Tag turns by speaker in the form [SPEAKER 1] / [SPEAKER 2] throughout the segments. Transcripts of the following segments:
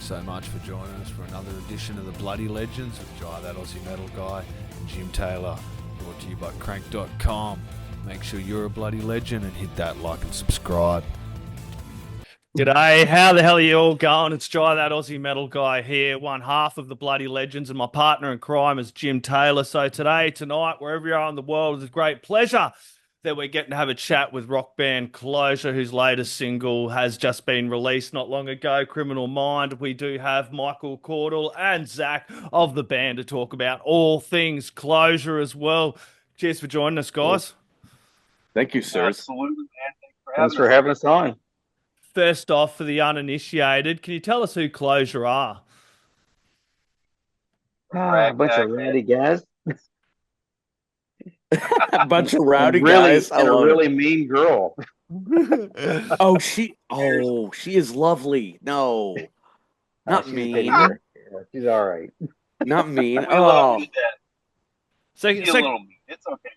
[SPEAKER 1] so much for joining us for another edition of the Bloody Legends with Jai, that Aussie metal guy, and Jim Taylor, brought to you by crank.com. Make sure you're a bloody legend and hit that like and subscribe.
[SPEAKER 2] G'day, how the hell are you all going? It's Jai, that Aussie metal guy here, one half of the Bloody Legends, and my partner in crime is Jim Taylor. So tonight, wherever you are in the world, it's a great pleasure that we're getting to have a chat with rock band Clozure, whose latest single has just been released not long ago, Criminal Mind. We do have Michael, Cordle and Zack of the band to talk about all things Clozure as well. Cheers for joining us, guys.
[SPEAKER 3] Thank you, sir.
[SPEAKER 4] Absolutely, man.
[SPEAKER 3] Thanks for having us on.
[SPEAKER 2] First off, for the uninitiated, can you tell us who Clozure are?
[SPEAKER 3] A bunch of rowdy guys.
[SPEAKER 5] A bunch of rowdy
[SPEAKER 3] really,
[SPEAKER 5] guys.
[SPEAKER 3] And a really mean girl.
[SPEAKER 5] She is lovely. No, not mean.
[SPEAKER 3] She's all right.
[SPEAKER 5] Not mean.
[SPEAKER 4] She's a little mean. It's okay.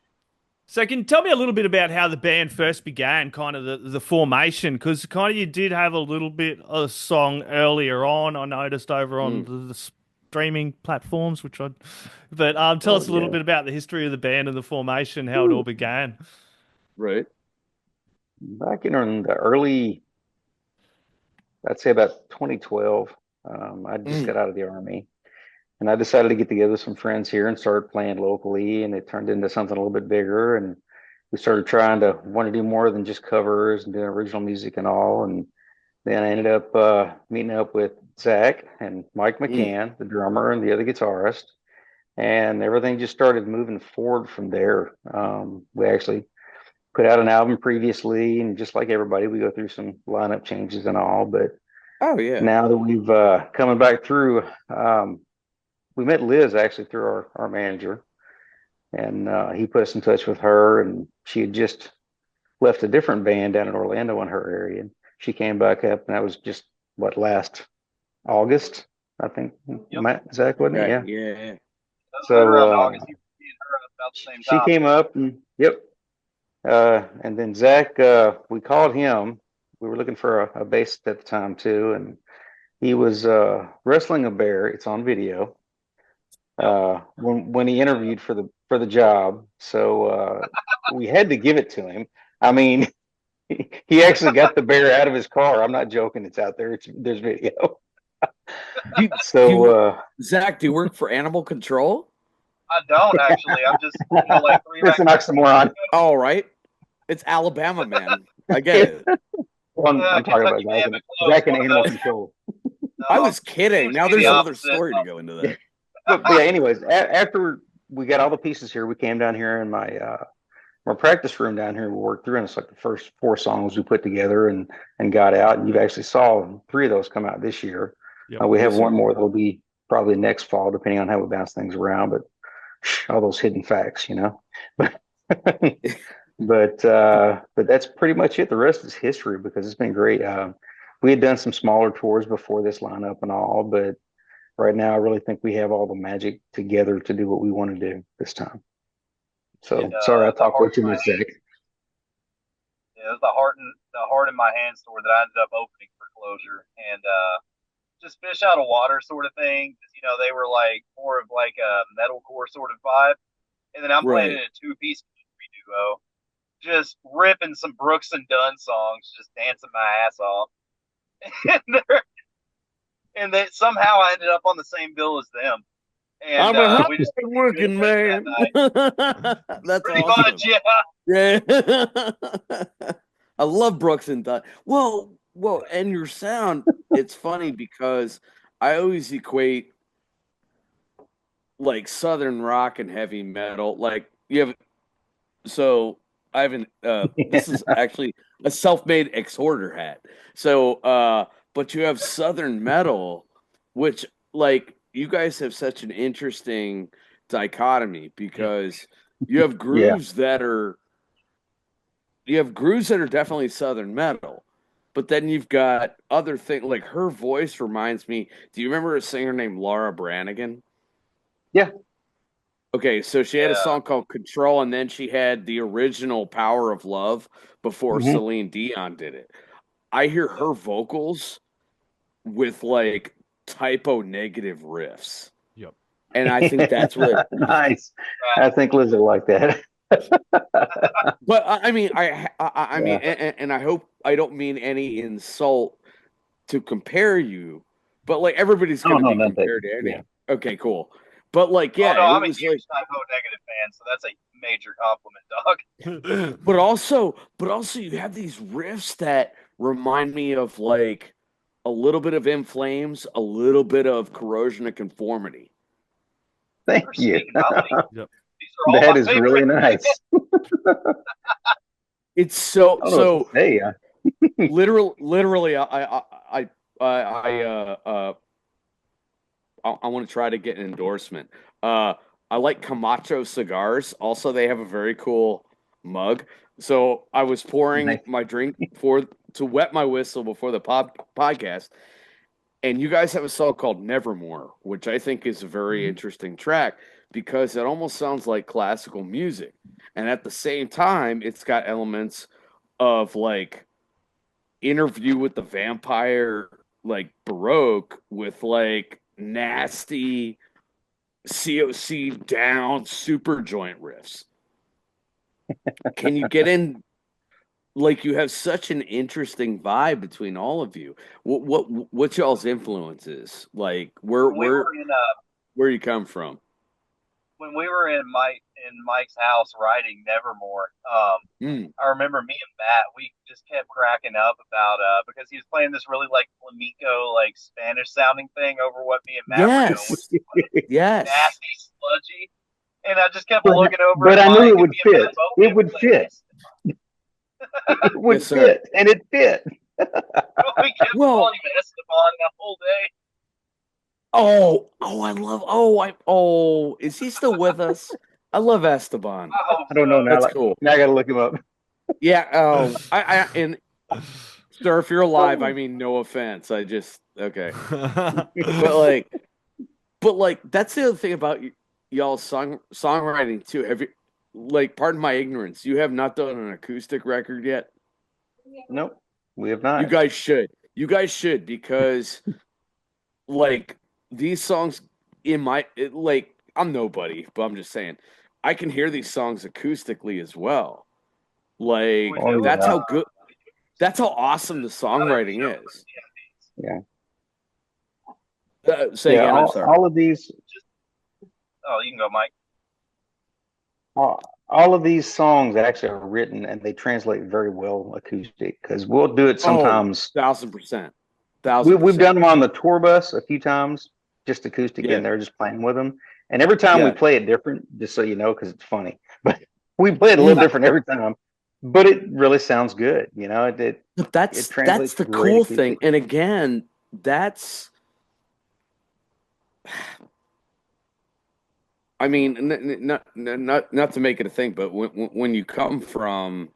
[SPEAKER 2] So can you tell me a little bit about how the band first began, kind of the formation? Because kind of you did have a little bit of a song earlier on, I noticed over on the streaming platforms, tell us a little bit about the history of the band and the formation, how it all began.
[SPEAKER 3] Right. Back in the early, I'd say about 2012, I just got out of the Army. And I decided to get together with some friends here and start playing locally, and it turned into something a little bit bigger. And we started trying to want to do more than just covers and doing original music and all. And then I ended up meeting up with Zack and Mike McCann, the drummer, and the other guitarist. And everything just started moving forward from there. We actually put out an album previously, and just like everybody, we go through some lineup changes and all. But now that we've coming back through, we met Liz actually through our manager, and he put us in touch with her, and she had just left a different band down in Orlando in her area, and she came back up, and that was just last August, I think. Yep. Zack, wasn't it?
[SPEAKER 5] Yeah.
[SPEAKER 4] So August, you her about the same time.
[SPEAKER 3] She came up, and and then Zack, we called him. We were looking for a bassist at the time too, and he was wrestling a bear. It's on video. When he interviewed for the job, so we had to give it to him. I mean, he actually got the bear out of his car. I'm not joking. It's out there. There's video.
[SPEAKER 5] Zack, do you work for Animal Control?
[SPEAKER 4] I don't actually. I'm just like
[SPEAKER 3] it's an oxymoron.
[SPEAKER 5] All right, it's Alabama, man. I get it.
[SPEAKER 3] Well, I'm talking about Zack and Animal Control.
[SPEAKER 4] No,
[SPEAKER 5] I was kidding. Now there's another story to go into that.
[SPEAKER 3] But yeah, anyways, after we got all the pieces here, we came down here in my practice room down here, and we worked through, and it's like the first 4 songs we put together and got out. And you've actually saw 3 of those come out this year. Yep, we have one more that'll be probably next fall, depending on how we bounce things around. But all those hidden facts, But that's pretty much it. The rest is history, because it's been great. We had done some smaller tours before this lineup and all, but right now, I really think we have all the magic together to do what we want to do this time. So sorry, I talked way too much, Zack.
[SPEAKER 4] Yeah, it was the heart in my hand tour that I ended up opening for Clozure, and just fish out of water sort of thing. They were like more of like a metalcore sort of vibe, and then I'm playing in a 2-piece duo, just ripping some Brooks and Dunn songs, just dancing my ass off, and then somehow I ended up on the same bill as them. And
[SPEAKER 5] I'm a hard working man. That's
[SPEAKER 4] pretty
[SPEAKER 5] awesome.
[SPEAKER 4] much, yeah.
[SPEAKER 5] I love Brooks and Dunn. Well, and your sound, it's funny because I always equate like Southern rock and heavy metal. Like I haven't, this is actually a self-made exhorter hat. So, but you have Southern metal, which like you guys have such an interesting dichotomy, because you have grooves that are definitely Southern metal, but then you've got other things. Like her voice reminds me. Do you remember a singer named Laura Branigan?
[SPEAKER 3] Yeah.
[SPEAKER 5] Okay, so she had a song called Control, and then she had the original Power of Love before Celine Dion did it. I hear her vocals with like typo negative riffs.
[SPEAKER 1] Yep.
[SPEAKER 5] And I think that's what.
[SPEAKER 3] Nice. I think Liz will like that.
[SPEAKER 5] But I mean, I mean, and I hope I don't mean any insult to compare you, but like everybody's
[SPEAKER 3] Oh,
[SPEAKER 5] going to
[SPEAKER 3] no,
[SPEAKER 5] be
[SPEAKER 3] not that.
[SPEAKER 5] compared to any.
[SPEAKER 3] Yeah.
[SPEAKER 5] Okay, cool. But like,
[SPEAKER 4] Oh,
[SPEAKER 5] yeah,
[SPEAKER 4] no, I'm
[SPEAKER 5] it
[SPEAKER 4] a
[SPEAKER 5] was
[SPEAKER 4] huge
[SPEAKER 5] like,
[SPEAKER 4] typo negative fan, so that's a major compliment, dog.
[SPEAKER 5] but also you have these riffs that remind me of like a little bit of In Flames, a little bit of Corrosion of Conformity.
[SPEAKER 3] Thank
[SPEAKER 4] You're
[SPEAKER 3] you.
[SPEAKER 4] speaking highly.
[SPEAKER 1] Yep.
[SPEAKER 4] These are all
[SPEAKER 3] That
[SPEAKER 4] my
[SPEAKER 3] is really
[SPEAKER 4] favorites.
[SPEAKER 3] nice.
[SPEAKER 5] It's so
[SPEAKER 3] I don't know what to say.
[SPEAKER 5] literally I want to try to get an endorsement. I like Camacho cigars. Also, they have a very cool mug. So I was pouring
[SPEAKER 3] Nice.
[SPEAKER 5] my drink to wet my whistle before the podcast, and you guys have a song called Nevermore, which I think is a very interesting track because it almost sounds like classical music, and at the same time, it's got elements of like Interview with the Vampire, like Baroque, with like nasty COC down super joint riffs. Can you get in? Like you have such an interesting vibe between all of you. What's y'all's influences? Like where you come from?
[SPEAKER 4] When we were in Mike's house writing Nevermore, I remember me and Matt, we just kept cracking up about because he was playing this really like flamenco, like Spanish sounding thing over what me and Matt were doing, which is like
[SPEAKER 5] Yes.
[SPEAKER 4] nasty, sludgy. And I just kept looking over
[SPEAKER 3] But
[SPEAKER 4] at
[SPEAKER 3] I
[SPEAKER 4] Mike,
[SPEAKER 3] knew it
[SPEAKER 4] and
[SPEAKER 3] would
[SPEAKER 4] me and Matt
[SPEAKER 3] fit.
[SPEAKER 4] both
[SPEAKER 3] It
[SPEAKER 4] kept
[SPEAKER 3] would
[SPEAKER 4] like,
[SPEAKER 3] fit. It would
[SPEAKER 5] Yes, sir.
[SPEAKER 3] fit, and it fit.
[SPEAKER 4] we kept calling him Esteban the whole day.
[SPEAKER 5] Is he still with us? I love Esteban.
[SPEAKER 3] I don't know now.
[SPEAKER 5] That's cool.
[SPEAKER 3] Now I got to look him up.
[SPEAKER 5] Yeah. And sir, if you're alive, I mean, no offense. I just okay. But like that's the other thing about y'all's songwriting too. Have you, like, pardon my ignorance, you have not done an acoustic record yet?
[SPEAKER 3] Nope, we have not.
[SPEAKER 5] You guys should. You guys should, because like these songs like I'm nobody, but I'm just saying I can hear these songs acoustically as well. Like
[SPEAKER 3] Oh,
[SPEAKER 5] that's
[SPEAKER 3] yeah.
[SPEAKER 5] how good, that's how awesome the songwriting is.
[SPEAKER 3] Yeah.
[SPEAKER 5] Say again. I'm sorry.
[SPEAKER 3] All of these.
[SPEAKER 4] Oh, you can go, Mike.
[SPEAKER 3] All of these songs actually are written and they translate very well acoustic because we'll do it sometimes.
[SPEAKER 5] 1,000%.
[SPEAKER 3] We've done them on the tour bus a few times, just acoustic in there, just playing with them. And every time we play it different, just so you know, because it's funny. But we play it a little different every time. But it really sounds good, you know.
[SPEAKER 5] But that's the cool thing. And again, that's. I mean, not to make it a thing, but when you come from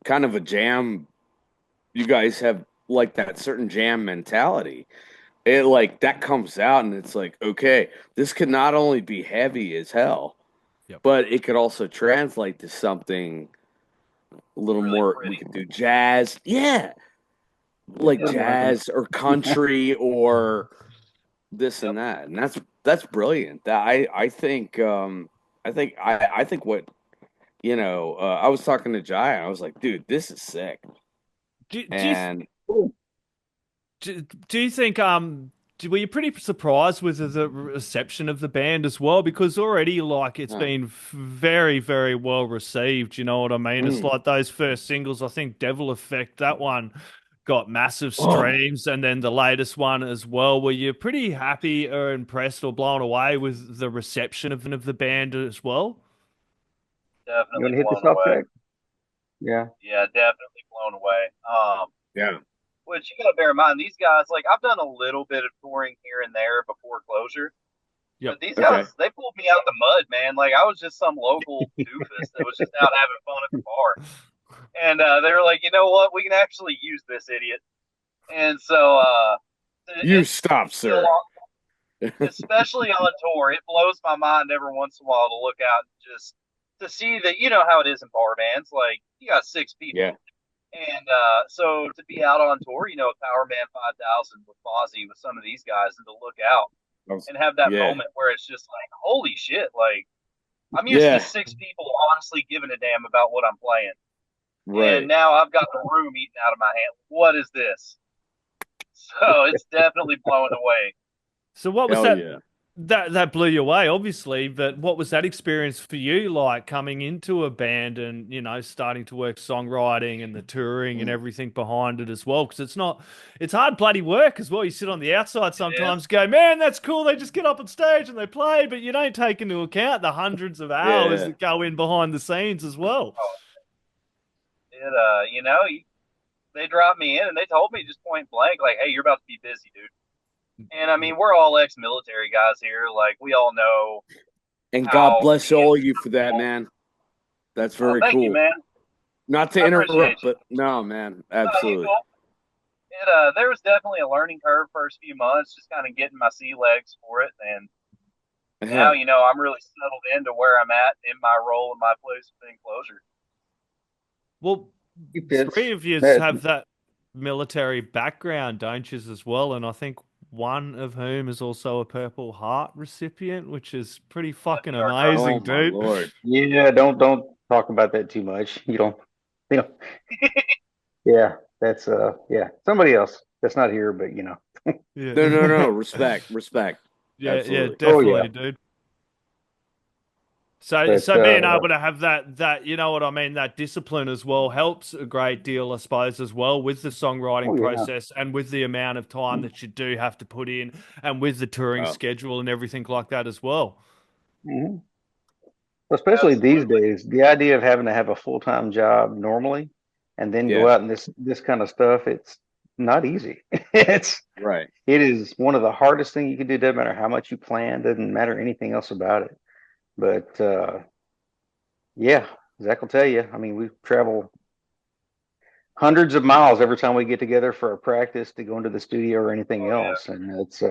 [SPEAKER 5] kind of a jam, you guys have like that certain jam mentality. It like that comes out, and it's like, okay, this could not only be heavy as hell, but it could also translate to something a little really more. Pretty. We could do jazz, like jazz or country or this and that, and that's brilliant. I think what I was talking to Jai, and I was like, dude, this is sick.
[SPEAKER 2] Do you think were you pretty surprised with the reception of the band as well? Because already, like, it's been very, very well received. You know what I mean? It's like those first singles. I think Devil Effect, that one got massive streams, and then the latest one as well. Were you pretty happy or impressed or blown away with the reception of the band as well?
[SPEAKER 4] Definitely
[SPEAKER 3] you want to hit the
[SPEAKER 4] blown
[SPEAKER 3] soft
[SPEAKER 4] away.
[SPEAKER 3] track? Yeah.
[SPEAKER 4] Yeah, definitely blown away.
[SPEAKER 5] Yeah.
[SPEAKER 4] Which you got to bear in mind, these guys, like, I've done a little bit of touring here and there before Clozure. But these guys, they pulled me out of the mud, man. Like, I was just some local doofus that was just out having fun at the bar. And they were like, you know what? We can actually use this idiot. And so
[SPEAKER 5] you stop, sir.
[SPEAKER 4] Especially on tour, it blows my mind every once in a while to look out and just to see that, you know how it is in bar bands. Like, you got 6 people.
[SPEAKER 5] Yeah.
[SPEAKER 4] And so to be out on tour, you know, at Power Man 5000 with Aussie with some of these guys, and to look out and have that moment where it's just like, holy shit, like I'm used to 6 people honestly giving a damn about what I'm playing.
[SPEAKER 5] Right.
[SPEAKER 4] And now I've got the room eaten out of my hand. What is this? So it's definitely blowing away.
[SPEAKER 2] So what was
[SPEAKER 5] Hell
[SPEAKER 2] that?
[SPEAKER 5] yeah.
[SPEAKER 2] That blew you away, obviously. But what was that experience for you like coming into a band and, you know, starting to work songwriting and the touring and everything behind it as well? Because it's hard bloody work as well. You sit on the outside sometimes, go, man, that's cool. They just get up on stage and they play, but you don't take into account the hundreds of hours that go in behind the scenes as well.
[SPEAKER 4] It, you know, they dropped me in and they told me just point blank, like, hey, you're about to be busy, dude. And I mean, we're all ex-military guys here. Like, we all know.
[SPEAKER 5] And God bless all you for that, man. That's very cool.
[SPEAKER 4] Thank you, man.
[SPEAKER 5] Not to interrupt, but no, man, absolutely.
[SPEAKER 4] There was definitely a learning curve first few months, just kind of getting my sea legs for it. And now, you know, I'm really settled into where I'm at in my role and my place within Clozure.
[SPEAKER 2] Well, 3 of you have that military background, don't you, as well? And I think one of whom is also a Purple Heart recipient, which is pretty fucking amazing, dude.
[SPEAKER 5] My Lord.
[SPEAKER 3] Yeah, don't talk about that too much. You know. Yeah, that's somebody else that's not here, but you know.
[SPEAKER 2] Yeah.
[SPEAKER 5] No, respect.
[SPEAKER 2] Yeah,
[SPEAKER 5] absolutely.
[SPEAKER 2] definitely, dude. So being able to have that, you know what I mean, that discipline as well helps a great deal, I suppose, as well with the songwriting process and with the amount of time that you do have to put in and with the touring schedule and everything like that as well.
[SPEAKER 3] Mm-hmm. Especially these days, the idea of having to have a full-time job normally and then go out and this kind of stuff, it's not easy. It is one of the hardest things you can do. Doesn't matter how much you plan, doesn't matter anything else about it. But Zach will tell you. I mean, we travel hundreds of miles every time we get together for a practice to go into the studio or anything else. And it's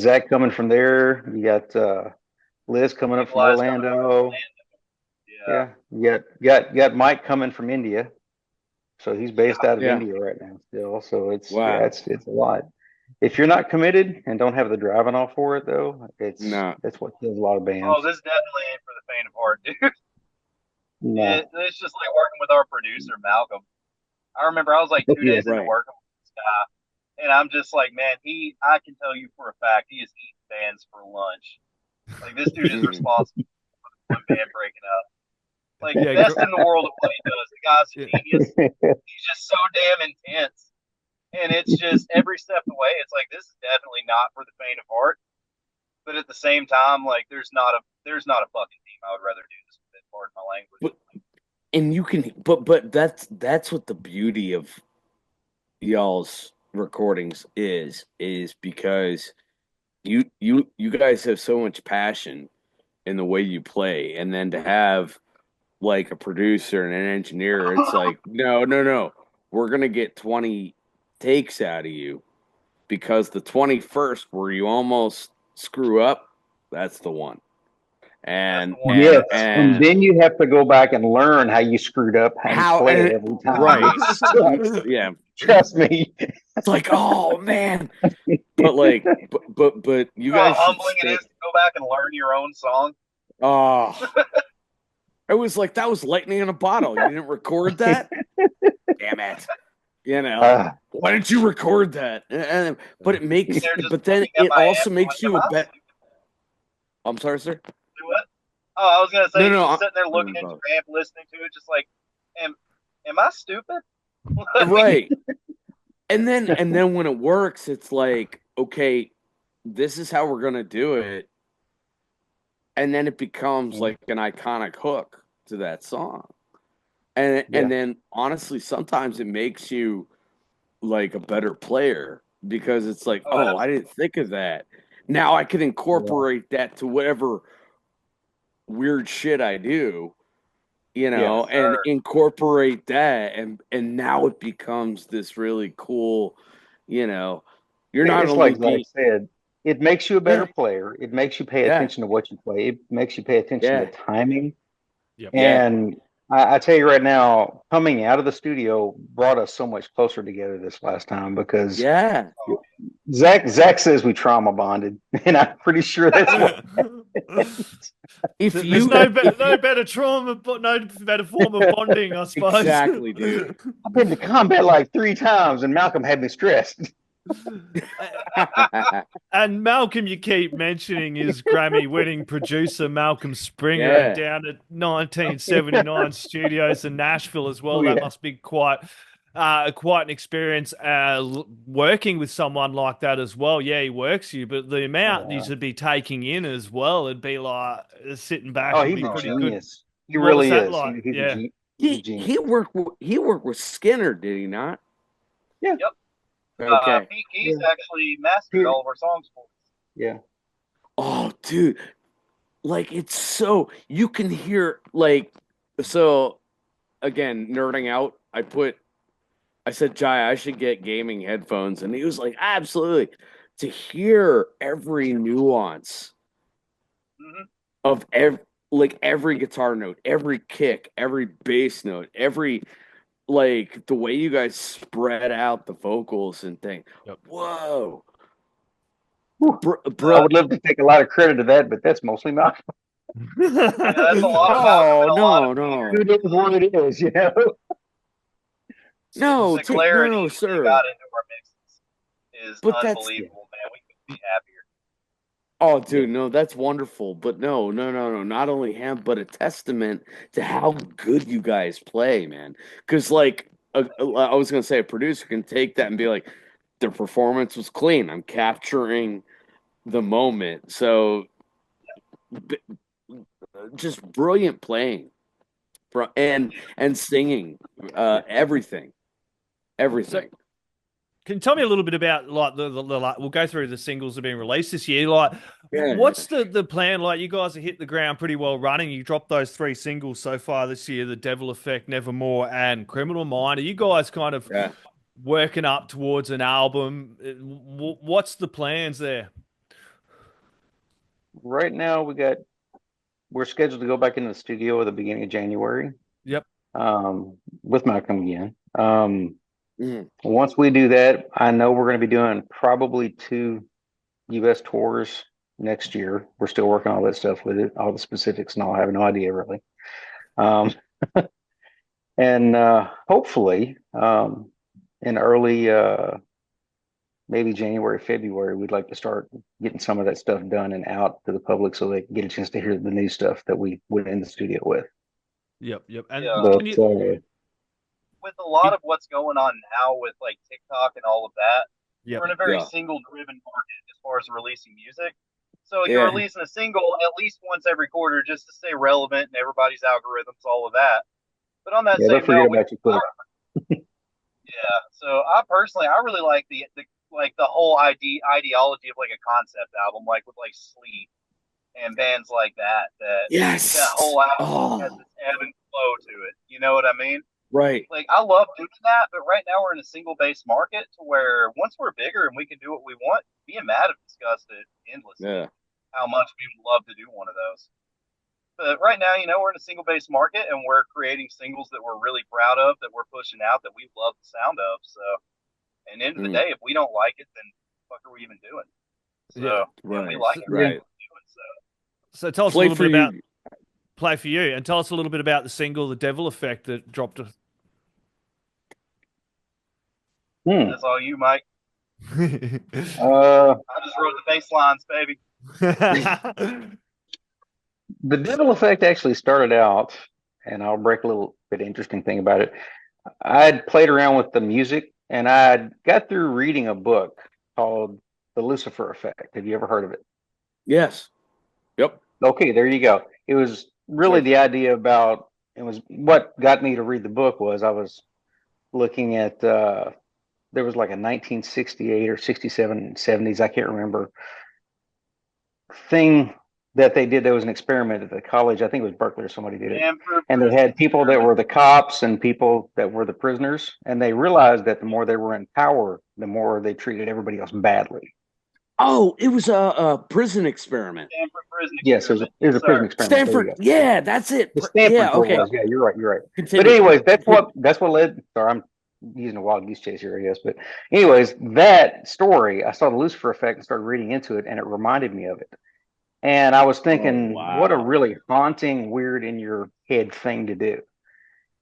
[SPEAKER 3] Zach coming from there. You got Liz coming up from Orlando. You got Mike coming from India. So he's based out of India right now still. So it's it's a lot. If you're not committed and don't have the driving off for it, though, that's what kills a lot of bands.
[SPEAKER 4] Oh, this definitely ain't for the faint of heart, dude. It's just like working with our producer, Malcolm. I remember I was like 2 days into working with this guy, and I'm just like, man, I can tell you for a fact he is eating bands for lunch. Like, this dude is responsible for the band breaking up. Like, best in the world at what he does. The guy's a genius. He's just so damn intense. And it's just every step of the way, it's like, this is definitely not for the faint of heart. But at the same time, like, there's not a fucking team I would rather do this with. Pardon my language.
[SPEAKER 5] And you can, but that's what the beauty of y'all's recordings is because you guys have so much passion in the way you play, and then to have like a producer and an engineer, it's like no, we're gonna get 20 takes out of you, because the 21st where you almost screw up, that's the one. And
[SPEAKER 3] then you have to go back and learn how you screwed up, how you play it every time.
[SPEAKER 5] Right. Yeah.
[SPEAKER 3] Trust me.
[SPEAKER 5] It's like, oh man. But like but you guys,
[SPEAKER 4] how humbling it is to go back and learn your own song.
[SPEAKER 5] Oh. It was like, that was lightning in a bottle. You didn't record that? Damn it. You know, why didn't you record that? But it makes, but then it also makes you a better. I'm sorry, sir.
[SPEAKER 4] What? Oh, I was gonna say, I'm sitting there looking at your amp, listening to it, just like, am I stupid?
[SPEAKER 5] Right. And then when it works, it's like, okay, this is how we're gonna do it, and then it becomes like an iconic hook to that song. And then honestly, sometimes it makes you like a better player, because it's like, oh, I didn't think of that. Now I can incorporate that to whatever weird shit I do, you know, and incorporate that, and now it becomes this really cool, you know. You're not only
[SPEAKER 3] like I said, it makes you a better player. It makes you pay attention to what you play. It makes you pay attention to timing. And I tell you right now, coming out of the studio brought us so much closer together this last time because
[SPEAKER 5] Yeah.
[SPEAKER 3] Zach says we trauma bonded, and I'm pretty sure that's what.
[SPEAKER 5] If
[SPEAKER 2] There's
[SPEAKER 5] you
[SPEAKER 2] no better trauma, but no better form of bonding, I suppose.
[SPEAKER 5] Exactly, dude.
[SPEAKER 3] I've been to combat like 3 times, and Malcolm had me stressed.
[SPEAKER 2] And Malcolm, you keep mentioning, is Grammy-winning producer Malcolm Springer
[SPEAKER 5] Yeah.
[SPEAKER 2] down at 1979 Studios in Nashville as well.
[SPEAKER 3] Oh,
[SPEAKER 2] That
[SPEAKER 3] yeah.
[SPEAKER 2] must be quite an experience working with someone like that as well. Yeah, he works you, but the amount you should be taking in as well, it'd be like sitting back.
[SPEAKER 3] Oh,
[SPEAKER 2] It'd
[SPEAKER 3] he's
[SPEAKER 2] be
[SPEAKER 3] a
[SPEAKER 2] pretty
[SPEAKER 3] genius.
[SPEAKER 2] good.
[SPEAKER 3] He
[SPEAKER 2] What was
[SPEAKER 3] really
[SPEAKER 2] that
[SPEAKER 3] is.
[SPEAKER 2] like?
[SPEAKER 3] He's
[SPEAKER 2] Yeah.
[SPEAKER 3] a genius.
[SPEAKER 5] He worked with Skinner, did he not?
[SPEAKER 3] Yeah.
[SPEAKER 4] Yep.
[SPEAKER 5] Okay.
[SPEAKER 4] Pete Keys actually mastered all of our songs for us.
[SPEAKER 3] Yeah.
[SPEAKER 5] Oh, dude. Like, it's so you can hear, like, so again, nerding out, I said, Jai, I should get gaming headphones, and he was like, absolutely. To hear every nuance
[SPEAKER 4] Mhm.
[SPEAKER 5] of every guitar note, every kick, every bass note, every, like, the way you guys spread out the vocals and things.
[SPEAKER 2] Yep.
[SPEAKER 5] Whoa.
[SPEAKER 3] Whew. I
[SPEAKER 5] Bro,
[SPEAKER 3] would love to take a lot of credit to that, but that's mostly Malcolm.
[SPEAKER 4] Yeah, that's a lot of Malcolm and a lot of
[SPEAKER 5] no.
[SPEAKER 3] It is what it is, you know.
[SPEAKER 5] No,
[SPEAKER 4] the clarity
[SPEAKER 5] no,
[SPEAKER 4] that they
[SPEAKER 5] sir.
[SPEAKER 4] got into our mixes is
[SPEAKER 5] But that's-
[SPEAKER 4] unbelievable, man. We couldn't be happier.
[SPEAKER 5] Oh, dude, no, that's wonderful. But no. Not only him, but a testament to how good you guys play, man. Because, like, I was going to say, a producer can take that and be like, their performance was clean. I'm capturing the moment. So, just brilliant playing, and singing, everything.
[SPEAKER 2] Can you tell me a little bit about, like, like, we'll go through the singles that have been released this year. Like,
[SPEAKER 5] Yeah.
[SPEAKER 2] what's the plan? Like, you guys have hit the ground pretty well running. You dropped those 3 singles so far this year: The Devil Effect, Nevermore, and Criminal Mind. Are you guys kind of working up towards an album? What's the plans there?
[SPEAKER 3] Right now, we're scheduled to go back into the studio at the beginning of January.
[SPEAKER 2] Yep.
[SPEAKER 3] With Malcolm again.
[SPEAKER 5] Mhm.
[SPEAKER 3] Once we do that, I know we're going to be doing probably 2 U.S. tours next year. We're still working on all that stuff with it, all the specifics, and all. I have no idea really. And hopefully, in early maybe January, February, we'd like to start getting some of that stuff done and out to the public so they can get a chance to hear the new stuff that we went in the studio with.
[SPEAKER 2] Yep. And
[SPEAKER 4] Yeah.
[SPEAKER 3] But,
[SPEAKER 4] With a lot of what's going on now with like TikTok and all of that, we're in a very single-driven market as far as releasing music. So you're releasing a single at least once every quarter just to stay relevant in everybody's algorithms, all of that. But on that
[SPEAKER 3] yeah,
[SPEAKER 4] same
[SPEAKER 3] don't forget
[SPEAKER 4] note,
[SPEAKER 3] about your quick.
[SPEAKER 4] yeah. So I really like the whole ideology of like a concept album, like with like Sleep and bands like that. That whole album has this ebb and flow to it. You know what I mean?
[SPEAKER 5] Right.
[SPEAKER 4] Like, I love doing that, but right now we're in a single-based market to where once we're bigger and we can do what we want, me and Matt have discussed it endlessly.
[SPEAKER 5] Yeah.
[SPEAKER 4] How much we would love to do one of those. But right now, we're in a single-based market and we're creating singles that we're really proud of, that we're pushing out, that we love the sound of. So, and end of the day, if we don't like it, then what are we even doing? So, we like it.
[SPEAKER 5] Right.
[SPEAKER 2] So tell us a little bit about Play For You, and tell us a little bit about the single, The Devil Effect, that dropped.
[SPEAKER 4] That's all you, Mike. I just wrote the bass lines, baby.
[SPEAKER 3] The Devil Effect actually started out, and I'll break a little bit interesting thing about it. I'd played around with the music, and I got through reading a book called The Lucifer Effect. Have you ever heard of it?
[SPEAKER 5] Yes. Yep.
[SPEAKER 3] Okay, there you go. It was really the idea about, it was what got me to read the book was I was looking at, there was like a 1968 or 67, 70s, I can't remember, thing that they did. There was an experiment at the college, I think it was Berkeley or somebody did it. And they had people that were the cops and people that were the prisoners. And they realized that the more they were in power, the more they treated everybody else badly.
[SPEAKER 5] Oh, it was a prison experiment.
[SPEAKER 4] Stanford prison
[SPEAKER 3] Yes,
[SPEAKER 4] experiment.
[SPEAKER 3] it was a
[SPEAKER 4] Yes,
[SPEAKER 3] prison
[SPEAKER 4] sir.
[SPEAKER 3] experiment. There you
[SPEAKER 5] Stanford.
[SPEAKER 3] go.
[SPEAKER 5] Yeah, that's it.
[SPEAKER 3] The Stanford
[SPEAKER 5] Yeah,
[SPEAKER 3] tour
[SPEAKER 5] okay.
[SPEAKER 3] was. Yeah, you're right. You're right. But
[SPEAKER 5] Continue.
[SPEAKER 3] anyways, that's what led. Sorry, I'm using a wild goose chase here, I guess. But anyways, that story, I saw the Lucifer Effect and started reading into it, and it reminded me of it. And I was
[SPEAKER 5] Oh,
[SPEAKER 3] thinking, what a
[SPEAKER 5] wow.
[SPEAKER 3] really haunting, weird in your head thing to do,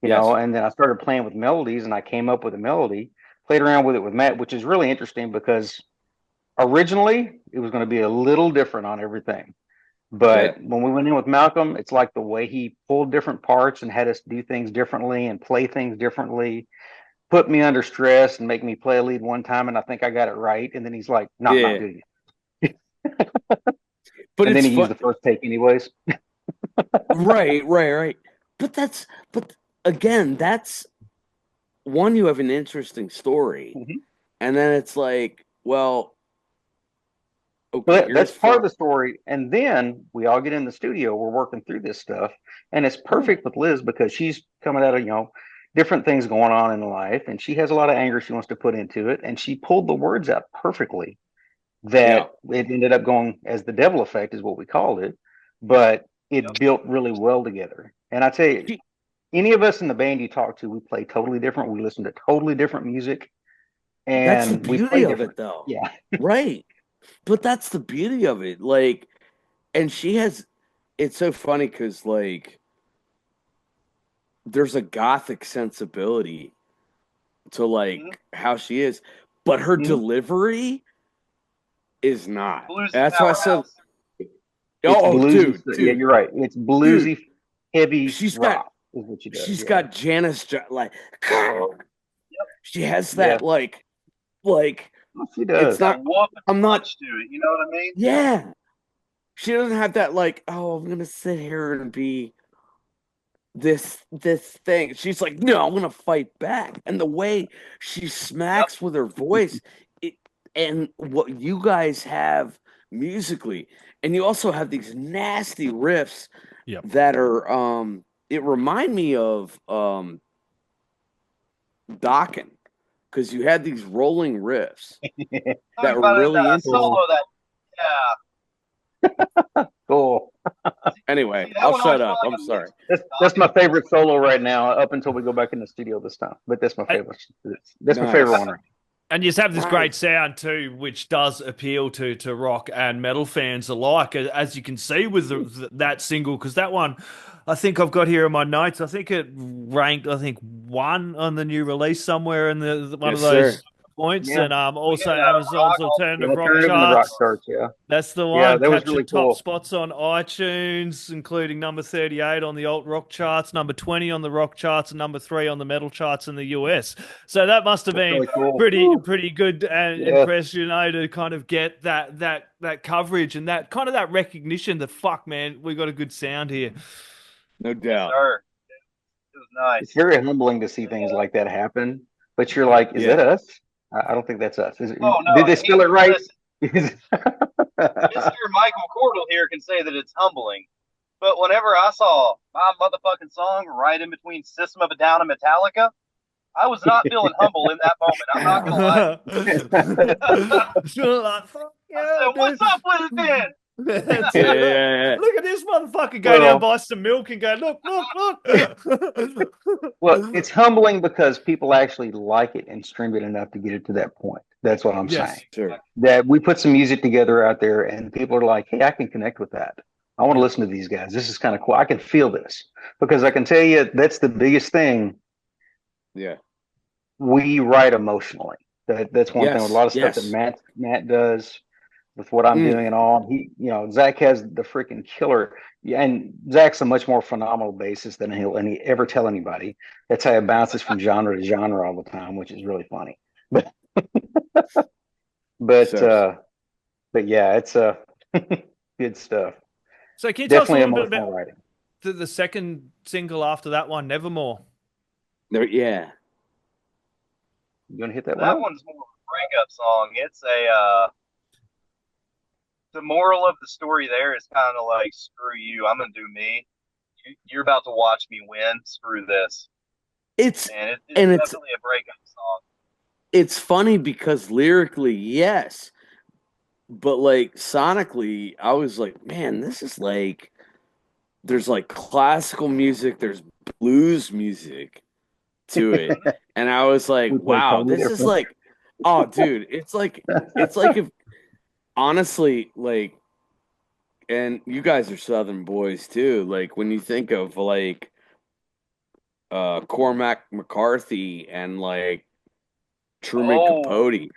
[SPEAKER 5] Yes.
[SPEAKER 3] And then I started playing with melodies, and I came up with a melody, played around with it with Matt, which is really interesting because originally it was going to be a little different on everything.
[SPEAKER 5] Yeah.
[SPEAKER 3] But when we went in with Malcolm, it's like the way he pulled different parts and had us do things differently and play things differently, put me under stress and make me play a lead one time, and I think I got it right. And then he's like, "No, not
[SPEAKER 5] Yeah.
[SPEAKER 3] doing it."
[SPEAKER 5] But
[SPEAKER 3] And then
[SPEAKER 5] it's
[SPEAKER 3] he used
[SPEAKER 5] fun.
[SPEAKER 3] the first take anyways.
[SPEAKER 5] Right. But again, that's one, you have an interesting story.
[SPEAKER 3] Mhm.
[SPEAKER 5] And then it's like, well,
[SPEAKER 3] So
[SPEAKER 5] okay,
[SPEAKER 3] that's
[SPEAKER 5] here's
[SPEAKER 3] part of
[SPEAKER 5] four.
[SPEAKER 3] the story. And then we all get in the studio, we're working through this stuff, and it's
[SPEAKER 5] Yeah.
[SPEAKER 3] perfect with Liz because she's coming out of, different things going on in life, and she has a lot of anger she wants to put into it, and she pulled the words out perfectly
[SPEAKER 5] Yeah.
[SPEAKER 3] that it ended up going as the devil effect is what we called it, but
[SPEAKER 4] Yep.
[SPEAKER 3] it built really well together. And I tell you,
[SPEAKER 5] She-
[SPEAKER 3] any of us in the band you talk to, we play totally different. We listen to totally different music,
[SPEAKER 5] That's the
[SPEAKER 3] and we
[SPEAKER 5] beauty
[SPEAKER 3] play
[SPEAKER 5] of it,
[SPEAKER 3] different.
[SPEAKER 5] though.
[SPEAKER 3] Yeah.
[SPEAKER 5] Right. But that's the beauty of it. Like, and she has, it's so funny because, like, there's a gothic sensibility to, like,
[SPEAKER 4] Mm-hmm.
[SPEAKER 5] how she is, but her
[SPEAKER 3] Mhm.
[SPEAKER 5] delivery is not.
[SPEAKER 4] Bluesy
[SPEAKER 5] That's why I said,
[SPEAKER 4] powerhouse.
[SPEAKER 3] It's
[SPEAKER 5] oh,
[SPEAKER 3] bluesy. Yeah,
[SPEAKER 5] dude,
[SPEAKER 3] you're right. It's
[SPEAKER 5] dude,
[SPEAKER 3] bluesy, heavy
[SPEAKER 5] she's got,
[SPEAKER 3] rock is what she does.
[SPEAKER 5] she's
[SPEAKER 3] Yeah.
[SPEAKER 5] got like,
[SPEAKER 4] Yep.
[SPEAKER 5] she has
[SPEAKER 3] Yeah.
[SPEAKER 5] that, like,
[SPEAKER 3] She
[SPEAKER 5] it's
[SPEAKER 3] does.
[SPEAKER 4] That
[SPEAKER 5] not,
[SPEAKER 4] whoop and
[SPEAKER 5] I'm not,
[SPEAKER 4] punch to it. You know what I mean?
[SPEAKER 5] yeah. She doesn't have that, like, oh, I'm gonna sit here and be this thing. She's like, no, I'm gonna fight back. And the way she
[SPEAKER 4] Yep.
[SPEAKER 5] smacks with her voice, it, and what you guys have musically, and you also have these nasty riffs
[SPEAKER 1] Yep.
[SPEAKER 5] that are it remind me of Dokken, because you had these rolling riffs
[SPEAKER 4] Talking
[SPEAKER 5] that were
[SPEAKER 4] about in
[SPEAKER 5] really interesting.
[SPEAKER 4] solo that. Yeah.
[SPEAKER 3] Cool.
[SPEAKER 5] Anyway,
[SPEAKER 4] See, that
[SPEAKER 5] I'll
[SPEAKER 4] one always
[SPEAKER 5] shut
[SPEAKER 4] felt
[SPEAKER 5] up.
[SPEAKER 4] like
[SPEAKER 5] I'm
[SPEAKER 4] a
[SPEAKER 5] sorry.
[SPEAKER 4] mix
[SPEAKER 3] That's my favorite solo right now, up until we go back in the studio this time. But that's my
[SPEAKER 1] I-
[SPEAKER 3] favorite. That's my
[SPEAKER 5] Nice.
[SPEAKER 3] favorite one. Right
[SPEAKER 1] And you have this
[SPEAKER 5] Nice.
[SPEAKER 1] great sound too, which does appeal to rock and metal fans alike, as you can see with that single. Because that one, I think I've got here in my notes. I think it ranked, I think, one on the new release somewhere in the one of
[SPEAKER 5] Yes, sir.
[SPEAKER 1] those points,
[SPEAKER 3] Yeah.
[SPEAKER 1] and
[SPEAKER 4] We
[SPEAKER 1] also
[SPEAKER 4] hit
[SPEAKER 1] Amazon's
[SPEAKER 4] rock all
[SPEAKER 3] The
[SPEAKER 1] alternative rock
[SPEAKER 3] alternative and the rock
[SPEAKER 1] charts.
[SPEAKER 3] starts. Yeah.
[SPEAKER 1] That's the
[SPEAKER 3] Yeah,
[SPEAKER 1] one.
[SPEAKER 3] that was really
[SPEAKER 1] Captured top
[SPEAKER 3] cool.
[SPEAKER 1] spots on iTunes, including number 38 on the alt rock charts, number 20 on the rock charts, and number 3 on the metal charts in the US. So that must have
[SPEAKER 3] That's
[SPEAKER 1] been
[SPEAKER 3] really cool.
[SPEAKER 1] pretty good and
[SPEAKER 3] Yeah.
[SPEAKER 1] impressive, to kind of get that coverage and that kind of that recognition that fuck man, we got a good sound here.
[SPEAKER 5] No
[SPEAKER 4] Yes,
[SPEAKER 5] doubt.
[SPEAKER 4] sir. It was
[SPEAKER 3] It's
[SPEAKER 4] nice.
[SPEAKER 3] very humbling to see things like that happen. But you're like, is
[SPEAKER 5] Yeah.
[SPEAKER 3] that us? I don't think that's us.
[SPEAKER 4] Oh no!
[SPEAKER 3] Did they spell it right?
[SPEAKER 4] Listen, Mr. Michael Cordle here can say that it's humbling. But whenever I saw my motherfucking song right in between System of a Down and Metallica, I was not feeling humble in that moment. I'm not gonna lie.
[SPEAKER 1] Like, fuck
[SPEAKER 4] I
[SPEAKER 1] yeah,
[SPEAKER 4] said,
[SPEAKER 1] dude.
[SPEAKER 4] "What's up with it, then?"
[SPEAKER 1] That's
[SPEAKER 5] Yeah,
[SPEAKER 1] it.
[SPEAKER 5] yeah.
[SPEAKER 1] Look at this motherfucker go down,
[SPEAKER 3] well,
[SPEAKER 1] buy some milk, and go, look.
[SPEAKER 3] well, it's humbling because people actually like it and stream it enough to get it to that point. That's what I'm
[SPEAKER 1] Yes.
[SPEAKER 3] saying.
[SPEAKER 5] Sure.
[SPEAKER 3] That we put some music together out there and people are like, hey, I can connect with that. I want to listen to these guys. This is kind of cool. I can feel this because I can tell you that's the biggest thing.
[SPEAKER 5] Yeah.
[SPEAKER 3] We write emotionally. That's one thing with a lot of stuff that
[SPEAKER 5] Yes.
[SPEAKER 3] Matt does with what I'm doing and all. Zach has the freaking killer. Yeah, and Zach's a much more phenomenal bassist than he'll ever tell anybody. That's how it bounces from genre to genre all the time, which is really funny. But but
[SPEAKER 5] So,
[SPEAKER 3] but yeah, it's good stuff.
[SPEAKER 1] So can you tell us a
[SPEAKER 3] Definitely
[SPEAKER 1] little bit
[SPEAKER 3] emotional
[SPEAKER 1] about
[SPEAKER 3] writing.
[SPEAKER 1] the second single after that one, Nevermore?
[SPEAKER 5] yeah.
[SPEAKER 3] You gonna hit that
[SPEAKER 4] That
[SPEAKER 3] one?
[SPEAKER 4] one's more of a breakup song. It's the moral of the story there is kind of like, screw you, I'm gonna do me. You're about to watch me win. Screw this.
[SPEAKER 5] It's
[SPEAKER 4] And it's
[SPEAKER 5] and it's
[SPEAKER 4] definitely a breakup song.
[SPEAKER 5] it's funny because lyrically, yes, like sonically, I was like, man, this is like there's like classical music, there's blues music to it, and I was like,
[SPEAKER 3] We play
[SPEAKER 5] wow,
[SPEAKER 3] totally
[SPEAKER 5] this is
[SPEAKER 3] different.
[SPEAKER 5] like, oh, dude, it's like if honestly, like, and you guys are Southern boys too. Like when you think of like Cormac McCarthy and like Truman
[SPEAKER 4] Oh,
[SPEAKER 5] Capote.
[SPEAKER 3] Oh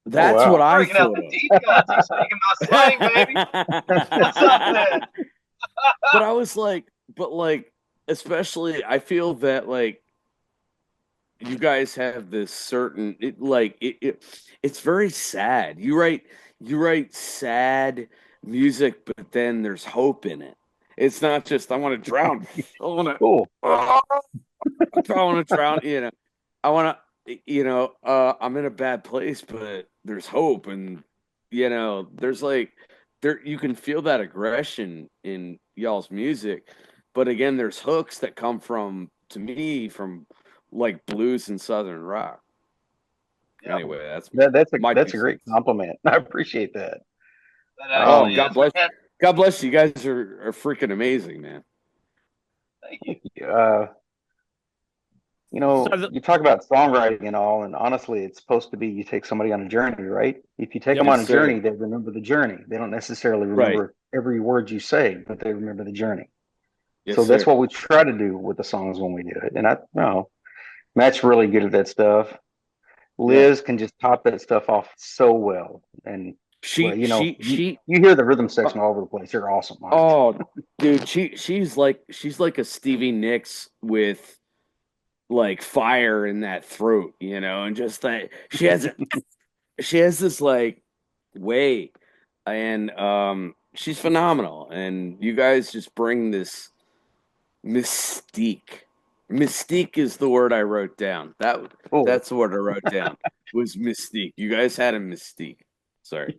[SPEAKER 5] That's what
[SPEAKER 3] wow.
[SPEAKER 5] I
[SPEAKER 4] bringing out
[SPEAKER 5] thought
[SPEAKER 4] the
[SPEAKER 5] of.
[SPEAKER 4] deep cuts. You speaking my slang, baby. What's up, then?
[SPEAKER 5] But I was like, but like, especially, I feel that like you guys have this certain, it's very sad. You write sad music, but then there's hope in it. It's not just I want to drown. I want to.
[SPEAKER 3] Cool.
[SPEAKER 5] I want to drown. I want to. I'm in a bad place, but there's hope, and there's like you can feel that aggression in y'all's music, but again, there's hooks that come to me from like blues and southern rock.
[SPEAKER 4] Yep,
[SPEAKER 5] Anyway,
[SPEAKER 3] That's
[SPEAKER 5] my
[SPEAKER 3] a
[SPEAKER 5] 2
[SPEAKER 3] great
[SPEAKER 5] cents.
[SPEAKER 3] compliment. I appreciate that.
[SPEAKER 4] that
[SPEAKER 5] Oh,
[SPEAKER 4] actually
[SPEAKER 5] God
[SPEAKER 4] is,
[SPEAKER 5] bless.
[SPEAKER 4] man.
[SPEAKER 5] God bless you guys are freaking amazing, man.
[SPEAKER 4] Thank you.
[SPEAKER 2] So
[SPEAKER 3] You talk about songwriting and all, and honestly, it's supposed to be you take somebody on a journey, right? If you take them
[SPEAKER 2] Yep.
[SPEAKER 3] on
[SPEAKER 5] Yes,
[SPEAKER 3] a
[SPEAKER 5] sir.
[SPEAKER 3] journey, they remember the journey. They don't necessarily
[SPEAKER 5] Right.
[SPEAKER 3] remember every word you say, but they remember the journey.
[SPEAKER 5] Yes,
[SPEAKER 3] So that's
[SPEAKER 5] sir.
[SPEAKER 3] what we try to do with the songs when we do it. And Matt's really good at that stuff.
[SPEAKER 5] Yeah.
[SPEAKER 3] Liz can just top that stuff off so well. And well,
[SPEAKER 5] She
[SPEAKER 3] you hear the rhythm section all over the place. They're awesome. Honestly.
[SPEAKER 5] Oh, dude, she's like a Stevie Nicks with like fire in that throat, and just like she has this like way, and she's phenomenal, and you guys just bring this mystique. Mystique is the word I wrote down.
[SPEAKER 3] Cool.
[SPEAKER 5] That's what I wrote down was mystique. You guys had a mystique. Sorry.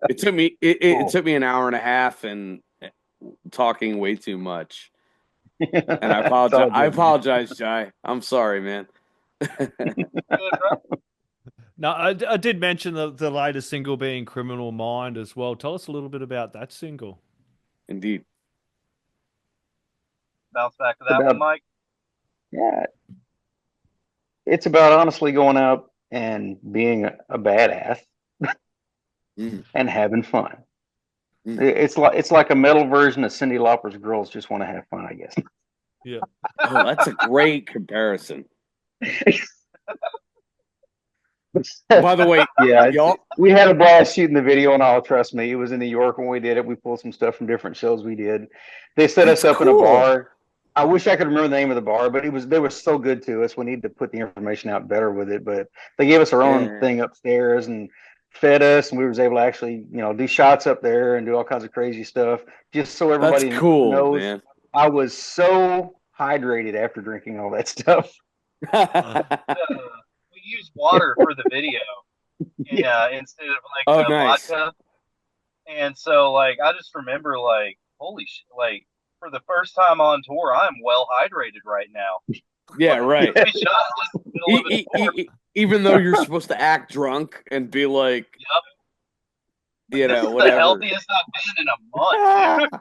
[SPEAKER 5] It took me it
[SPEAKER 3] Cool.
[SPEAKER 5] took me an hour and a half and talking way too much. And I
[SPEAKER 3] It's
[SPEAKER 5] apologize.
[SPEAKER 3] all
[SPEAKER 5] I
[SPEAKER 3] good, man.
[SPEAKER 5] apologize, Jai. I'm sorry, man.
[SPEAKER 4] Good, bro.
[SPEAKER 2] no, I did mention the latest single being "Criminal Mind" as well. Tell us a little bit about that single.
[SPEAKER 5] Indeed.
[SPEAKER 4] Bounce back to
[SPEAKER 3] It's
[SPEAKER 4] that one,
[SPEAKER 3] about
[SPEAKER 4] Mike.
[SPEAKER 3] yeah, it's about honestly going out and being a badass
[SPEAKER 5] Mm,
[SPEAKER 3] and having fun.
[SPEAKER 5] mm.
[SPEAKER 3] It's like a metal version of Cyndi Lauper's "Girls Just Want to Have Fun," I guess.
[SPEAKER 2] Yeah.
[SPEAKER 5] Oh, that's a great comparison. By the way,
[SPEAKER 3] Yeah,
[SPEAKER 5] y'all.
[SPEAKER 3] we had a blast shooting the video and all. Trust me, it was in New York when we did it. We pulled some stuff from different shows we did. They set
[SPEAKER 5] That's
[SPEAKER 3] us up in a
[SPEAKER 5] cool.
[SPEAKER 3] bar. I wish I could remember the name of the bar, but they were so good to us. We need to put the information out better with it. But they gave us our own
[SPEAKER 5] Yeah,
[SPEAKER 3] thing upstairs and fed us, and we was able to actually, do shots up there and do all kinds of crazy stuff, just so
[SPEAKER 5] that's
[SPEAKER 3] everybody
[SPEAKER 5] cool,
[SPEAKER 3] knows.
[SPEAKER 5] man.
[SPEAKER 3] I was so hydrated after drinking all that stuff.
[SPEAKER 4] We used water for the video
[SPEAKER 3] Yeah.
[SPEAKER 4] instead of like
[SPEAKER 5] Oh,
[SPEAKER 4] the
[SPEAKER 5] nice.
[SPEAKER 4] vodka. And so, like, I just remember, like, holy shit, like, for the first time on tour, I'm well hydrated right now.
[SPEAKER 5] Yeah, right.
[SPEAKER 3] Yeah.
[SPEAKER 4] We shot just in the middle of a tour.
[SPEAKER 5] Even though you're supposed to act drunk and be like,
[SPEAKER 4] Yep. This is the
[SPEAKER 5] whatever.
[SPEAKER 4] healthiest I've been in a month, dude.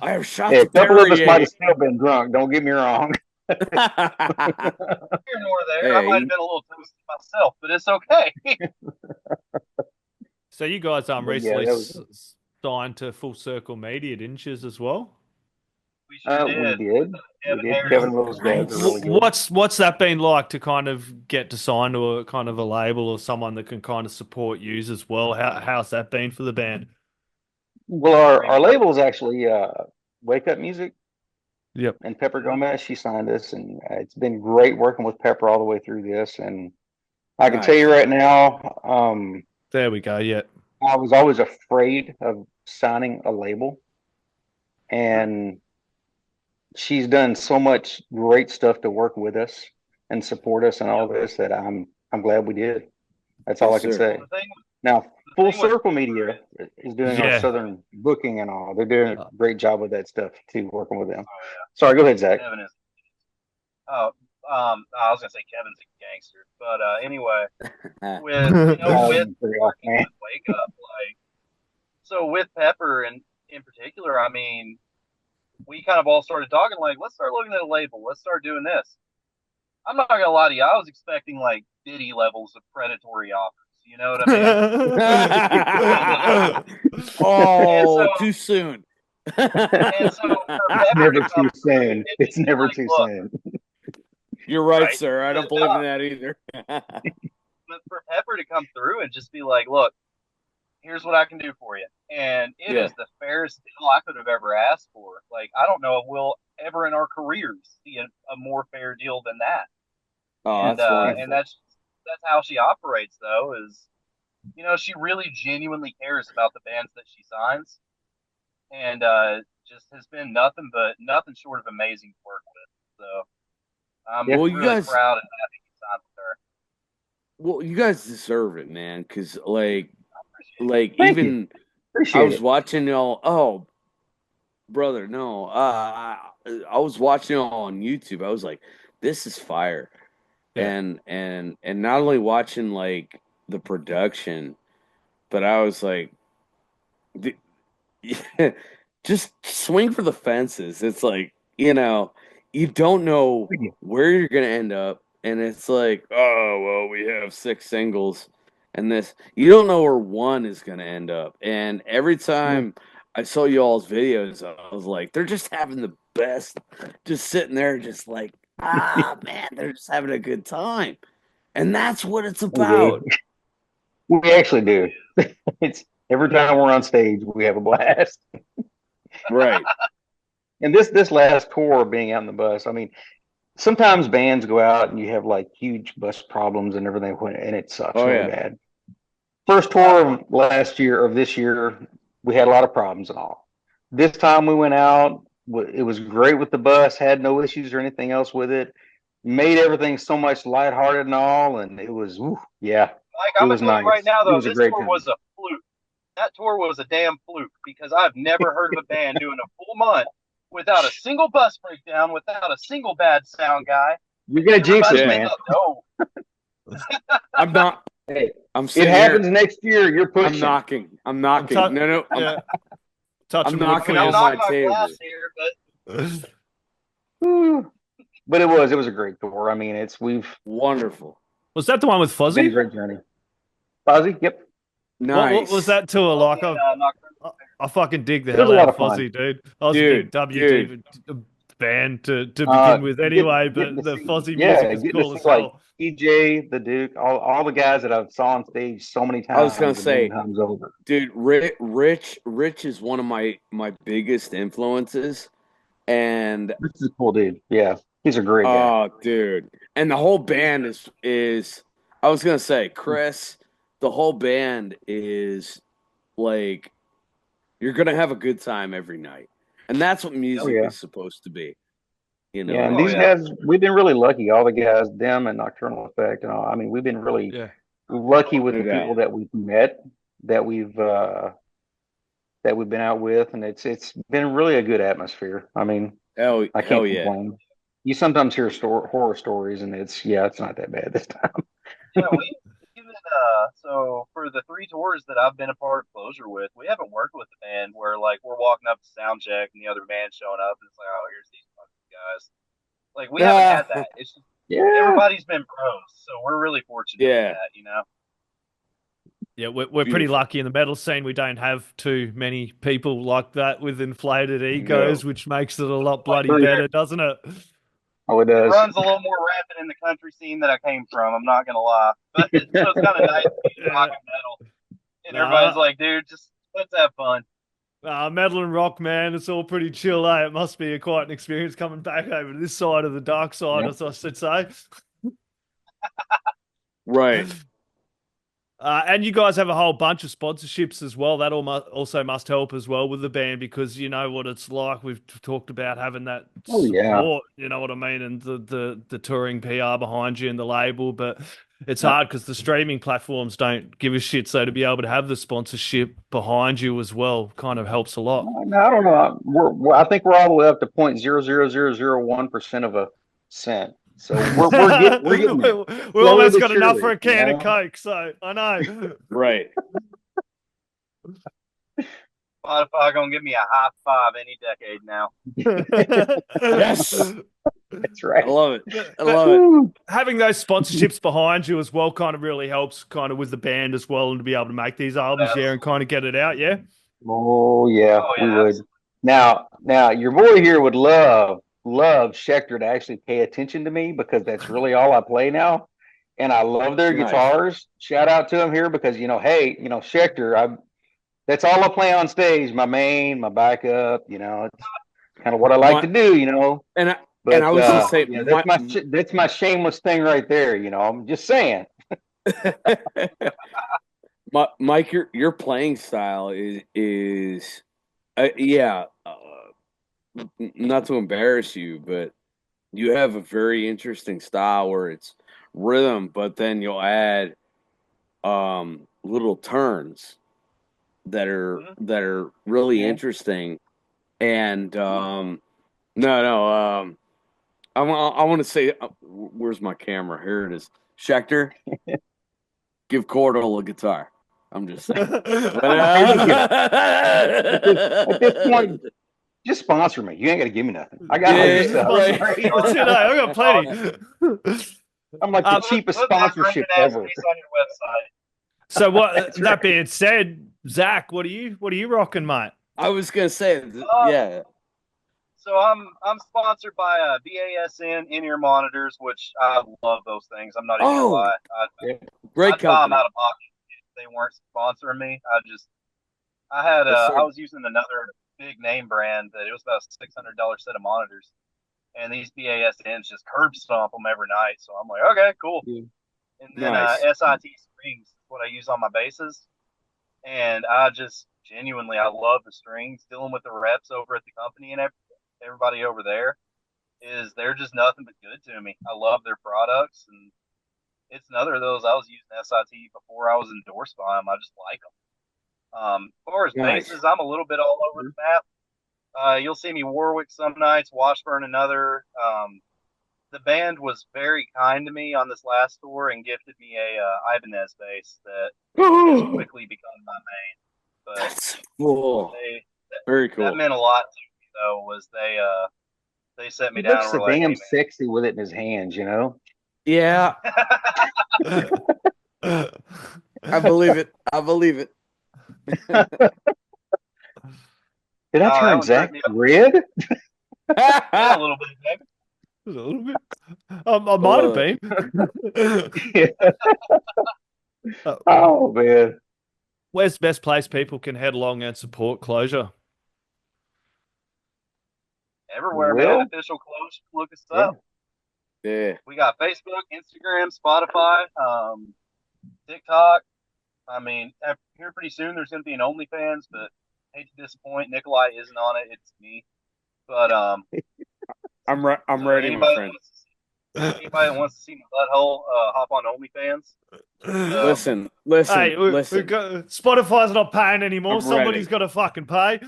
[SPEAKER 5] I have shots
[SPEAKER 3] Hey, a
[SPEAKER 5] of
[SPEAKER 3] couple of us might
[SPEAKER 5] Perrier.
[SPEAKER 3] have still been drunk. Don't get me wrong.
[SPEAKER 4] Here nor there. I
[SPEAKER 5] Hey.
[SPEAKER 4] might have been a little toasted myself, but it's okay.
[SPEAKER 2] So you guys
[SPEAKER 3] But yeah,
[SPEAKER 2] recently
[SPEAKER 3] that was
[SPEAKER 2] signed to Full Circle Media, didn't you, as well?
[SPEAKER 4] We sure
[SPEAKER 3] we
[SPEAKER 4] did.
[SPEAKER 3] did.
[SPEAKER 4] Kevin
[SPEAKER 3] We did.
[SPEAKER 4] Harris.
[SPEAKER 3] Kevin and those guys are really good.
[SPEAKER 2] What's that been like to kind of get to sign to a kind of a label or someone that can kind of support you as well? How's that been for the band?
[SPEAKER 3] Well, our label is actually Wake Up Music,
[SPEAKER 2] Yep.
[SPEAKER 3] and Pepper Gomez. She signed us, and it's been great working with Pepper all the way through this. And I can tell you right now,
[SPEAKER 2] There we go. Yeah.
[SPEAKER 3] I was always afraid of signing a label, and she's done so much great stuff to work with us and support us and all this that I'm glad we did. That's all I can say.
[SPEAKER 4] The thing,
[SPEAKER 3] Now, Full
[SPEAKER 4] thing with
[SPEAKER 3] Circle
[SPEAKER 4] Pepper
[SPEAKER 3] Media is doing our
[SPEAKER 2] Yeah.
[SPEAKER 3] Southern booking and all. They're doing a great job with that stuff too, working with them.
[SPEAKER 4] Oh, yeah.
[SPEAKER 3] Sorry, go ahead, Zach.
[SPEAKER 4] Kevin is. Oh, I was gonna say Kevin's a gangster, but anyway, with working with Wake Up, like, so with Pepper and in particular, I mean, we kind of all started talking like, let's start looking at a label, let's start doing this. I'm not gonna lie to you, I was expecting like Diddy levels of predatory offers. You know what I mean?
[SPEAKER 5] Oh, too soon.
[SPEAKER 4] And so
[SPEAKER 3] it's never too soon. It's never too soon.
[SPEAKER 5] You're right, sir. I don't believe in that either.
[SPEAKER 4] But for Pepper to come through and just be like, look, here's what I can do for you. And it is the fairest deal I could have ever asked for. Like, I don't know if we'll ever in our careers see a more fair deal than that.
[SPEAKER 5] Oh,
[SPEAKER 4] and that's how she operates, though, is, you know, she really genuinely cares about the bands that she signs. And just has been nothing short of amazing to work with. So I'm really proud and happy to sign with her.
[SPEAKER 5] Well, you guys deserve it, man, because I was watching y'all. Oh, brother, no, I was watching y'all on YouTube. I was like, this is fire, and not only watching like the production, but I was like, just swing for the fences. It's like, you know, you don't know where you're gonna end up. And it's like, oh, well, we have 6 singles and this. You don't know where one is going to end up. And every time I saw y'all's videos, I was like, they're just having the best, just sitting there just like, man, they're just having a good time. And that's what it's about.
[SPEAKER 3] We actually do. It's every time we're on stage, we have a blast.
[SPEAKER 5] Right.
[SPEAKER 3] And this last tour being out in the bus, I mean, sometimes bands go out and you have like huge bus problems and everything, and it sucks really bad. First tour of this year, we had a lot of problems and all. This time we went out, it was great with the bus, had no issues or anything else with it. Made everything so much lighthearted and all, and it was,
[SPEAKER 4] Like, I'm going to tell you right now, though, this tour was a fluke. That tour was a damn fluke because I've never heard of a band doing a full month without a single bus breakdown, without a single bad sound guy.
[SPEAKER 3] You're gonna jinx us, man.
[SPEAKER 4] No.
[SPEAKER 5] I'm not.
[SPEAKER 3] Hey,
[SPEAKER 5] I'm
[SPEAKER 3] it happens next year. You're pushing.
[SPEAKER 5] I'm knocking. No. I'm knocking on my table.
[SPEAKER 3] But it was a great tour. I mean,
[SPEAKER 5] wonderful.
[SPEAKER 2] Was that the one with Fozzy?
[SPEAKER 3] Been a great journey. Fozzy, yep.
[SPEAKER 5] Nice.
[SPEAKER 2] What was that tour like? I fucking dig the hell out of Fozzy, dude. I was a big WD band to begin with anyway, but the Fozzy music is cool as hell.
[SPEAKER 3] Like EJ, the Duke, all the guys that I've saw on stage so many times.
[SPEAKER 5] I was gonna say,
[SPEAKER 3] over.
[SPEAKER 5] Dude, Rich is one of my biggest influences, and
[SPEAKER 3] this is a cool dude. Yeah, he's a great guy.
[SPEAKER 5] Oh, dude, and the whole band is. I was gonna say, Chris, the whole band is like, you're gonna have a good time every night, and that's what music is supposed to be. You know,
[SPEAKER 3] and these guys, we've been really lucky. All the guys, them and Nocturnal Effect, and all. I mean, we've been really lucky with the people that we've met, that we've been out with, and it's been really a good atmosphere. I mean, I can't complain. You sometimes hear horror stories, and it's not that bad this time.
[SPEAKER 4] So for the 3 tours that I've been a part of Clozure with, we haven't worked with a band where like we're walking up to sound check and the other band showing up and it's like, oh, here's these guys. Like we haven't had that. It's just, everybody's been pros, so we're really fortunate with that, you know.
[SPEAKER 2] Yeah, we're pretty lucky in the metal scene. We don't have too many people like that with inflated egos, which makes it a lot bloody better, doesn't it?
[SPEAKER 3] Oh, it does.
[SPEAKER 4] It runs a little more rampant in the country scene that I came from. I'm not gonna lie, but it's kind of nice to be rock and metal, and everybody's like, "Dude, just let's have fun."
[SPEAKER 2] Metal and rock, man, it's all pretty chill, eh? It must be quite an experience coming back over to this side of the dark side, as I should say.
[SPEAKER 5] Right.
[SPEAKER 2] And you guys have a whole bunch of sponsorships as well. That also must help as well with the band, because you know what it's like. We've talked about having that support, you know what I mean, and the touring PR behind you and the label. But it's hard because the streaming platforms don't give a shit. So to be able to have the sponsorship behind you as well kind of helps a lot.
[SPEAKER 3] No, I don't know. I think we're all the way up to 0.00001% of a cent. So we're getting there.
[SPEAKER 2] We almost got
[SPEAKER 3] but
[SPEAKER 2] enough
[SPEAKER 3] surely,
[SPEAKER 2] for a can
[SPEAKER 3] you
[SPEAKER 2] of
[SPEAKER 3] know?
[SPEAKER 2] Coke, so I know.
[SPEAKER 5] Right.
[SPEAKER 4] Spotify gonna give me a high five any decade now.
[SPEAKER 5] Yes.
[SPEAKER 3] That's right.
[SPEAKER 5] I love it. I
[SPEAKER 2] But
[SPEAKER 5] love it.
[SPEAKER 3] Woo.
[SPEAKER 2] having those sponsorships behind you as well kind of really helps kind of with the band as well and to be able to make these albums, yeah, and kind of get it out, yeah?
[SPEAKER 3] Oh yeah,
[SPEAKER 4] Oh,
[SPEAKER 3] we
[SPEAKER 4] yeah,
[SPEAKER 3] would. Now your boy here would love Schecter to actually pay attention to me because that's really all I play now. And I love their
[SPEAKER 5] Nice.
[SPEAKER 3] guitars. Shout out to him here because hey, Schecter, that's all I play on stage, my main, my backup, it's kind of what I like to do,
[SPEAKER 5] And
[SPEAKER 3] but
[SPEAKER 5] I was gonna say,
[SPEAKER 3] yeah, that's my shameless thing right there, I'm just saying.
[SPEAKER 5] Mike, your playing style is yeah. Not to embarrass you, but you have a very interesting style where it's rhythm, but then you'll add little turns that are really interesting. And I want to say, where's my camera? Here it is. Schecter, give Cordle a guitar. I'm just saying.
[SPEAKER 3] At this point, just sponsor me. You ain't got to give me nothing. I got all your stuff.
[SPEAKER 5] right.
[SPEAKER 2] That's it, I got plenty.
[SPEAKER 3] I'm like the cheapest
[SPEAKER 4] Put that
[SPEAKER 3] sponsorship
[SPEAKER 4] Brandon
[SPEAKER 3] ever.
[SPEAKER 4] Ass piece on your website.
[SPEAKER 2] So what?
[SPEAKER 3] That's
[SPEAKER 2] That
[SPEAKER 3] right.
[SPEAKER 2] being said, Zach, what are you rocking, mate?
[SPEAKER 5] I was gonna say, yeah.
[SPEAKER 4] So I'm sponsored by BASN in-ear monitors, which I love those things. I'm not even gonna lie.
[SPEAKER 5] Great
[SPEAKER 4] I'd buy them
[SPEAKER 5] company.
[SPEAKER 4] out of pocket if they weren't sponsoring me. I was using another big name brand that it was about a $600 set of monitors, and these BASNs just curb stomp them every night. So I'm like, okay, cool.
[SPEAKER 3] Yeah.
[SPEAKER 4] And then
[SPEAKER 5] Nice.
[SPEAKER 4] SIT strings is what I use on my basses, and I just genuinely I love the strings. Dealing with the reps over at the company and everybody over there they're just nothing but good to me. I love their products, and it's another of those. I was using SIT before I was endorsed by them. I just like them. As far as
[SPEAKER 5] Nice.
[SPEAKER 4] basses, I'm a little bit all over the map. You'll see me Warwick some nights, Washburn another. The band was very kind to me on this last tour and gifted me a Ibanez bass that has quickly become my main. But
[SPEAKER 5] That's cool. Very cool.
[SPEAKER 4] That meant a lot to me, though. Was they set me
[SPEAKER 3] He
[SPEAKER 4] down
[SPEAKER 3] looks
[SPEAKER 4] and
[SPEAKER 3] so
[SPEAKER 4] were like,
[SPEAKER 3] damn
[SPEAKER 4] "Hey,
[SPEAKER 3] sexy with it in his hands,
[SPEAKER 5] Yeah, I believe it. I believe it.
[SPEAKER 3] Did I
[SPEAKER 4] that
[SPEAKER 3] turn
[SPEAKER 4] one
[SPEAKER 3] Zach
[SPEAKER 4] cracked me up.
[SPEAKER 3] red?
[SPEAKER 4] Yeah, a little bit, baby."
[SPEAKER 2] A little bit. I might have been.
[SPEAKER 3] Oh man.
[SPEAKER 2] Where's the best place people can head along and support Clozure?
[SPEAKER 4] Everywhere,
[SPEAKER 3] Will?
[SPEAKER 4] man. Official Clozure. Look us up.
[SPEAKER 5] Yeah.
[SPEAKER 4] We got Facebook, Instagram, Spotify, TikTok. I mean, here pretty soon there's going to be an OnlyFans, but hate to disappoint. Nikollaj isn't on it. It's me. But
[SPEAKER 5] I'm ready, my friend.
[SPEAKER 4] Anybody that wants to see my butthole, hop on OnlyFans.
[SPEAKER 5] Listen.
[SPEAKER 2] Hey, we've got, Spotify's not paying anymore.
[SPEAKER 5] I'm
[SPEAKER 2] Somebody's
[SPEAKER 5] ready.
[SPEAKER 2] got to fucking pay.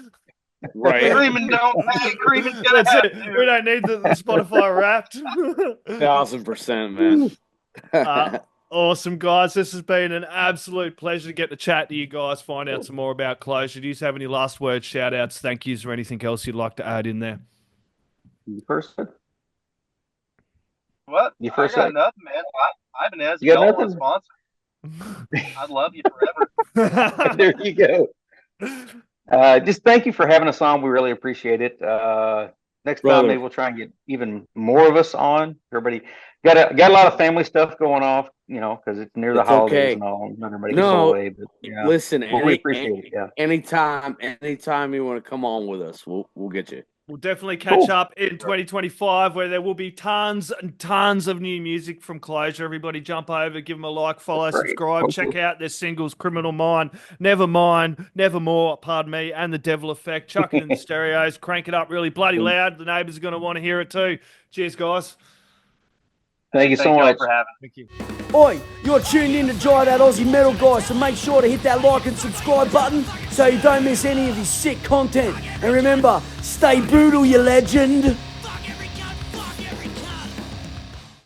[SPEAKER 5] Right.
[SPEAKER 4] Creaming don't pay. Creaming's gonna
[SPEAKER 2] That's
[SPEAKER 4] have
[SPEAKER 2] it.
[SPEAKER 4] to.
[SPEAKER 2] We don't need the Spotify wrapped.
[SPEAKER 5] 1000%, man.
[SPEAKER 2] Awesome, guys. This has been an absolute pleasure to get to chat to you guys, find out some more about Clozure. Do you have any last words, shout outs, thank yous, or anything else you'd like to add in there?
[SPEAKER 3] You first?
[SPEAKER 4] What?
[SPEAKER 3] You
[SPEAKER 4] I
[SPEAKER 3] first,
[SPEAKER 4] got
[SPEAKER 3] Zach?
[SPEAKER 4] nothing, man. Ibanez,
[SPEAKER 3] You got
[SPEAKER 4] y'all want a
[SPEAKER 3] nothing?
[SPEAKER 4] sponsor? I'd love you forever.
[SPEAKER 3] There you go. Just thank you for having us on. We really appreciate it. Next
[SPEAKER 5] Brother.
[SPEAKER 3] time, maybe we'll try and get even more of us on. Everybody got a lot of family stuff going off, because it's near the
[SPEAKER 5] It's
[SPEAKER 3] holidays
[SPEAKER 5] okay.
[SPEAKER 3] and all. Not everybody
[SPEAKER 5] No,
[SPEAKER 3] gets away, but yeah.
[SPEAKER 5] Listen,
[SPEAKER 3] Well, we appreciate it. Yeah.
[SPEAKER 5] anytime you want to come on with us, we'll get you.
[SPEAKER 2] We'll definitely catch
[SPEAKER 3] Cool.
[SPEAKER 2] up in 2025 where there will be tons and tons of new music from Clozure. Everybody jump over, give them a like, follow,
[SPEAKER 3] That's right.
[SPEAKER 2] subscribe,
[SPEAKER 3] Cool.
[SPEAKER 2] check out their singles, Criminal Mind, Nevermore, pardon me, and The Devil Effect. Chuck it in the stereos, crank it up really bloody loud. The neighbors are going to want to hear it too. Cheers, guys.
[SPEAKER 3] Thank you so
[SPEAKER 4] Thank y'all
[SPEAKER 3] much.
[SPEAKER 4] for having me.
[SPEAKER 2] Thank you.
[SPEAKER 6] Oi, you're tuned in to Jai That Aussie Metal Guy, so make sure to hit that like and subscribe button so you don't miss any of his sick content. And remember, stay brutal, you legend.